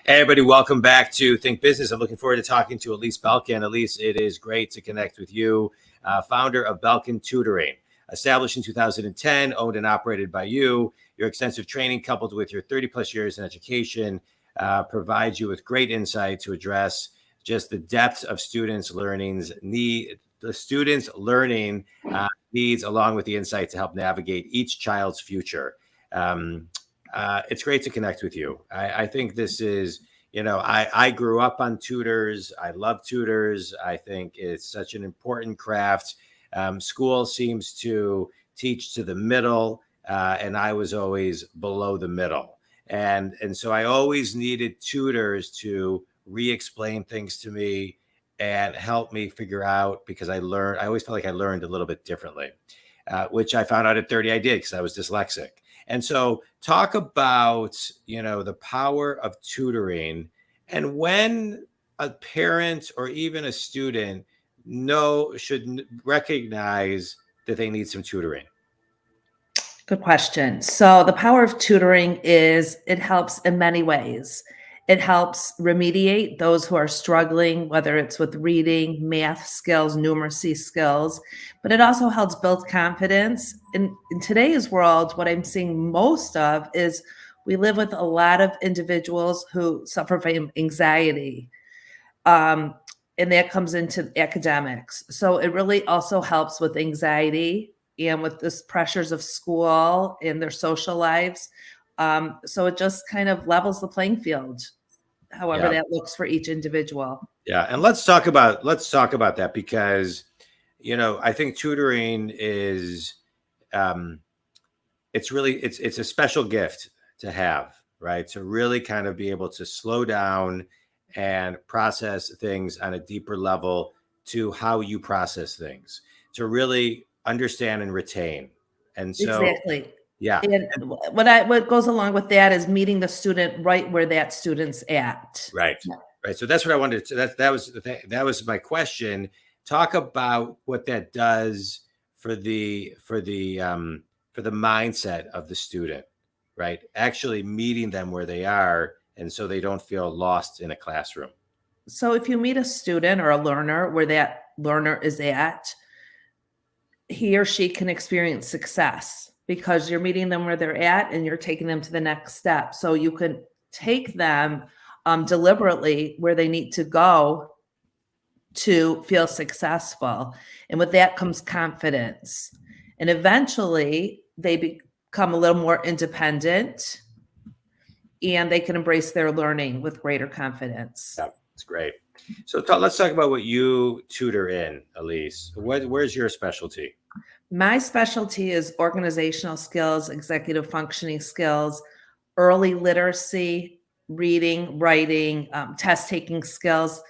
Hey everybody, welcome back to Think Business. I'm looking forward to talking to Alyse Belkin. Alyse, it is great to connect with you, founder of Belkin Tutoring. Established in 2010, owned and operated by you. Your extensive training coupled with your 30 plus years in education provides you with great insight to address just the depths of students' learning needs, along with the insight to help navigate each child's future. It's great to connect with you. I think this is, I grew up on tutors. I love tutors. I think it's such an important craft. School seems to teach to the middle, and I was always below the middle. And so I always needed tutors to re-explain things to me and help me figure out, because I always felt like I learned a little bit differently, which I found out at 30 I did because I was dyslexic. And so talk about, the power of tutoring and when a parent or even a student should recognize that they need some tutoring. Good question. So the power of tutoring is it helps in many ways. It helps remediate those who are struggling, whether it's with reading, math skills, numeracy skills, but it also helps build confidence. In today's world, what I'm seeing most of is we live with a lot of individuals who suffer from anxiety, and that comes into academics. So it really also helps with anxiety and with the pressures of school and their social lives. So it just kind of levels the playing field, however that looks for each individual. Yeah. And let's talk about that because, I think tutoring is, it's a special gift to have, right? To really kind of be able to slow down and process things on a deeper level to how you process things, to really understand and retain. And so, exactly. Yeah. And what goes along with that is meeting the student right where that student's at. Right. Yeah. Right. So that's what I wanted to, that was my question. Talk about what that does for the mindset of the student, right? Actually meeting them where they are. And so they don't feel lost in a classroom. So if you meet a student or a learner where that learner is at, he or she can experience success because you're meeting them where they're at and you're taking them to the next step. So you can take them deliberately where they need to go to feel successful. And with that comes confidence. And eventually they become a little more independent and they can embrace their learning with greater confidence. Yeah, that's great. So let's talk about what you tutor in, Alyse. Where's your specialty? My specialty is organizational skills, executive functioning skills, early literacy, reading, writing, test taking skills.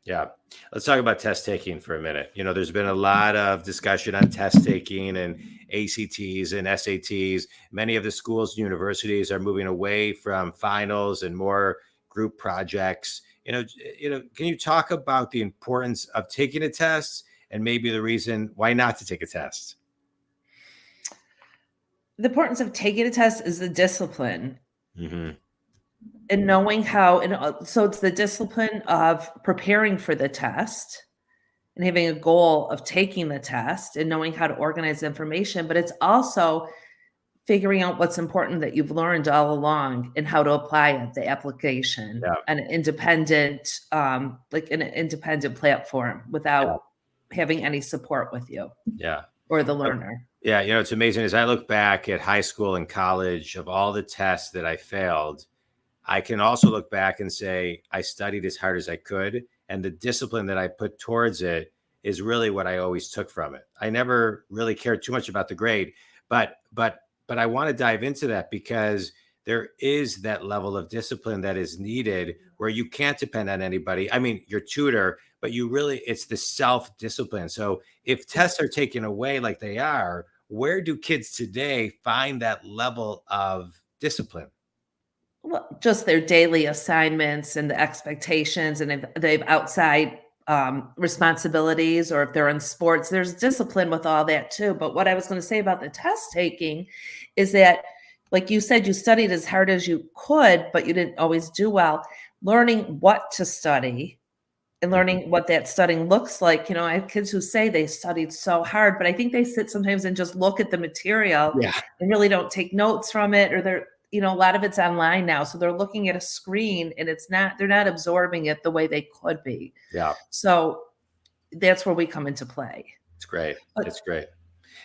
Yeah. Let's talk about test taking for a minute. There's been a lot of discussion on test taking and ACTs and SATs. Many of the schools and universities are moving away from finals and more group projects. Can you talk about the importance of taking a test and maybe the reason why not to take a test? The importance of taking a test is the discipline. Mm-hmm. And knowing how, so it's the discipline of preparing for the test and having a goal of taking the test and knowing how to organize information, but it's also figuring out what's important that you've learned all along and how to apply it, the application, an independent, like an independent platform without having any support with you. Yeah. Or the learner. Yeah. It's amazing. As I look back at high school and college of all the tests that I failed, I can also look back and say, I studied as hard as I could. And the discipline that I put towards it is really what I always took from it. I never really cared too much about the grade, but I want to dive into that because there is that level of discipline that is needed where you can't depend on anybody. I mean, your tutor, but it's the self-discipline. So if tests are taken away like they are, where do kids today find that level of discipline? Well, just their daily assignments and the expectations, and if they have outside responsibilities, or if they're in sports, there's discipline with all that too. But what I was going to say about the test taking is that like you said, you studied as hard as you could, but you didn't always do well. Learning what to study and Mhm. learning what that studying looks like. You know, I have kids who say they studied so hard, but I think they sit sometimes and just look at the material Yeah. and really don't take notes from it, or they're, you know, a lot of it's online now. So they're looking at a screen and they're not absorbing it the way they could be. Yeah. So that's where we come into play. It's great. But It's great.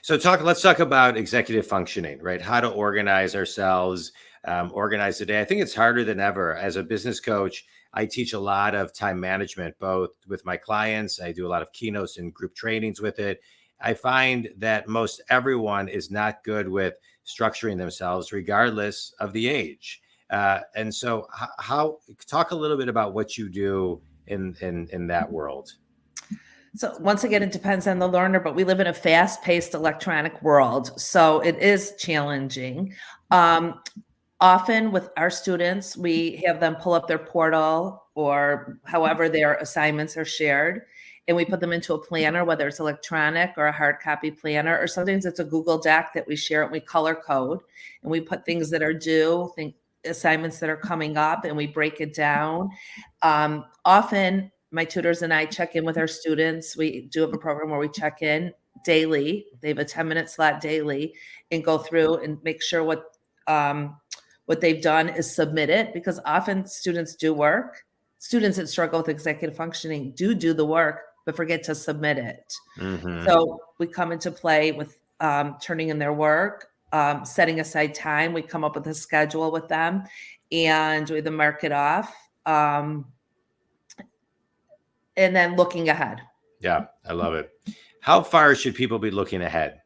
So let's talk about executive functioning, right? How to organize ourselves, organize the day. I think it's harder than ever. As a business coach, I teach a lot of time management, both with my clients. I do a lot of keynotes and group trainings with it. I find that most everyone is not good with structuring themselves, regardless of the age. And so, how talk a little bit about what you do in that world. so once again, it depends on the learner, but we live in a fast-paced electronic world, so it is challenging. Um, Often with our students, we have them pull up their portal or however their assignments are shared, and we put them into a planner, whether it's electronic or a hard copy planner, or sometimes it's a Google Doc that we share and we color code, and we put things that are due, assignments that are coming up, and we break it down. Often my tutors and I check in with our students. We do have a program where we check in daily. They have a 10-minute slot daily and go through and make sure what they've done is submit it, because often students do work. Students that struggle with executive functioning do the work, but forget to submit it. Hmm. So we come into play with turning in their work, setting aside time. We come up with a schedule with them, and we then mark it off, and then looking ahead. Yeah, I love it. How far should people be looking ahead?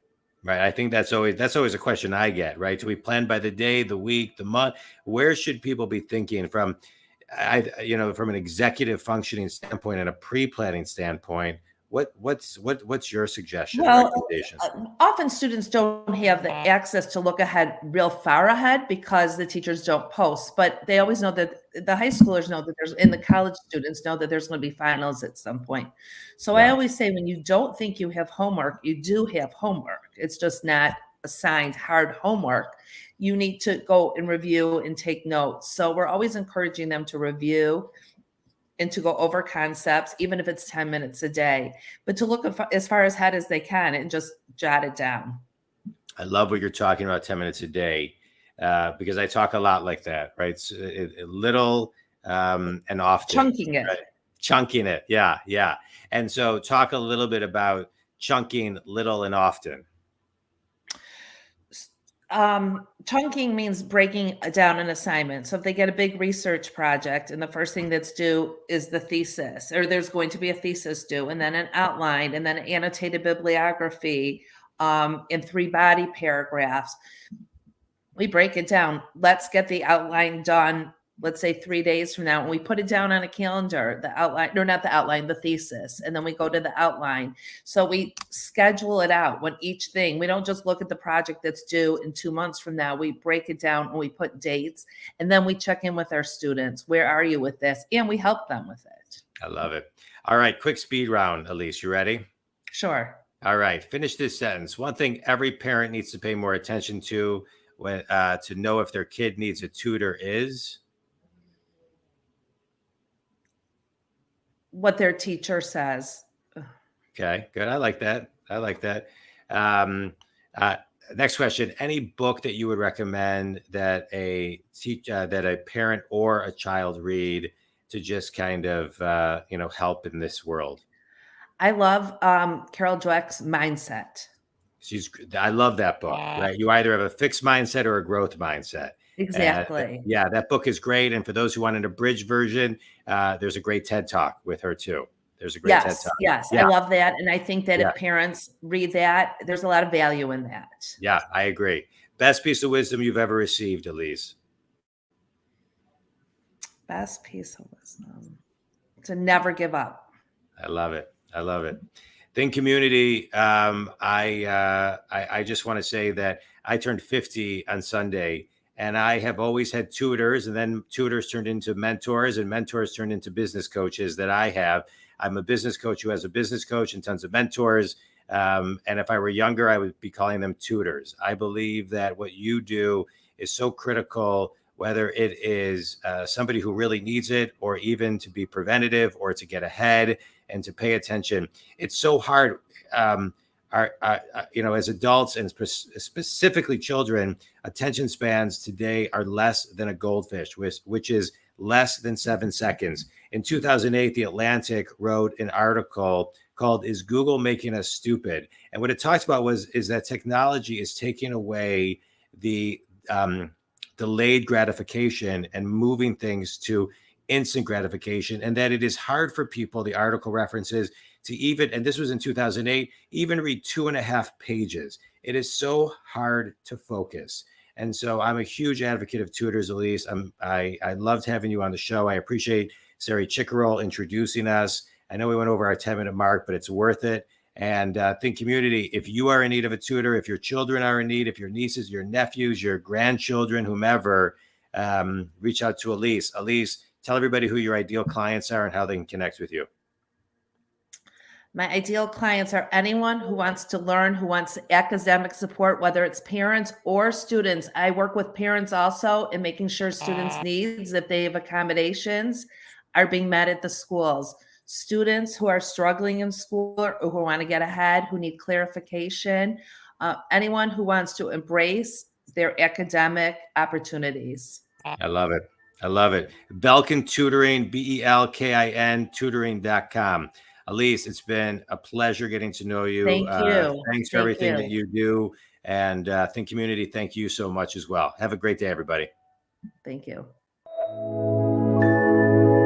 Right. I think that's always a question I get, right? Do we plan by the day, the week, the month? Where should people be thinking from from an executive functioning standpoint and a pre-planning standpoint? What's your suggestion or Well, recommendation? often students don't have the access to look ahead real far ahead because the teachers don't post, but they always know that the high schoolers know that and the college students know that there's going to be finals at some point. So I Yeah. always say when you don't think you have homework, you do have homework. It's just not assigned hard homework. You need to go and review and take notes. So we're always encouraging them to review and to go over concepts, even if it's 10 minutes a day, but to look as far ahead as they can and just jot it down. I love what you're talking about, 10 minutes a day, because I talk a lot like that, right? Little and often, Chunking it. right? Chunking it. Yeah. Yeah. And so talk a little bit about chunking little and often. Chunking means breaking down an assignment. So if they get a big research project and the first thing that's due is the thesis, or there's going to be a thesis due, and then an outline, and then an annotated bibliography, in 3 body paragraphs, we break it down. Let's get the outline done, let's say 3 days from now, and we put it down on a calendar, the outline, or not the outline, the thesis, and then we go to the outline. So we schedule it out when each thing, we don't just look at the project that's due in 2 months from now. We break it down and we put dates, and then we check in with our students. Where are you with this? And we help them with it. I love it. All right. Quick speed round, Alyse. You ready? Sure. All right. Finish this sentence. One thing every parent needs to pay more attention to when to know if their kid needs a tutor is. What their teacher says. Okay, good. I like that. I like that. Um, uh, Next question. Any book that you would recommend that that a parent or a child read to just kind of help in this world? I love Carol Dweck's Mindset. I love that book, right? You either have a fixed mindset or a growth mindset. And Exactly. yeah, that book is great. And for those who want an abridged version, there's a great TED Talk with her too. There's a great TED Yes, Talk. yes, I Yeah, love that, and I think that yeah, if parents read that, there's a lot of value in that. yeah, I agree. Best piece of wisdom you've ever received, Alyse. Best piece of wisdom, to never give up. I love it. I love it. Think community. I just want to say that I turned 50 on Sunday, and I have always had tutors, and then tutors turned into mentors, and mentors turned into business coaches that I have. I'm a business coach who has a business coach and tons of mentors. And if I were younger, I would be calling them tutors. I believe that what you do is so critical, whether it is somebody who really needs it, or even to be preventative or to get ahead and to pay attention. It's so hard. As adults and specifically children, attention spans today are less than a goldfish, which is less than 7 seconds. In 2008, The Atlantic wrote an article called "Is Google Making Us Stupid?" And what it talks about is that technology is taking away the delayed gratification and moving things to instant gratification, and that it is hard for people, the article references, to even, and this was in 2008, even read 2.5 pages. It is so hard to focus. And so I'm a huge advocate of tutors, Alyse. I loved having you on the show. I appreciate Sari Chickerell introducing us. I know we went over our 10-minute mark, but it's worth it. And think community, if you are in need of a tutor, if your children are in need, if your nieces, your nephews, your grandchildren, whomever, reach out to Alyse. Alyse, tell everybody who your ideal clients are and how they can connect with you. My ideal clients are anyone who wants to learn, who wants academic support, whether it's parents or students. I work with parents also in making sure students' needs, if they have accommodations, are being met at the schools. Students who are struggling in school or who want to get ahead, who need clarification, anyone who wants to embrace their academic opportunities. I love it. I love it. Belkin Tutoring, Belkin tutoring.com. Alyse, it's been a pleasure getting to know you. Thank you. Thanks for everything that you do. And Think community, thank you so much as well. Have a great day, everybody. Thank you.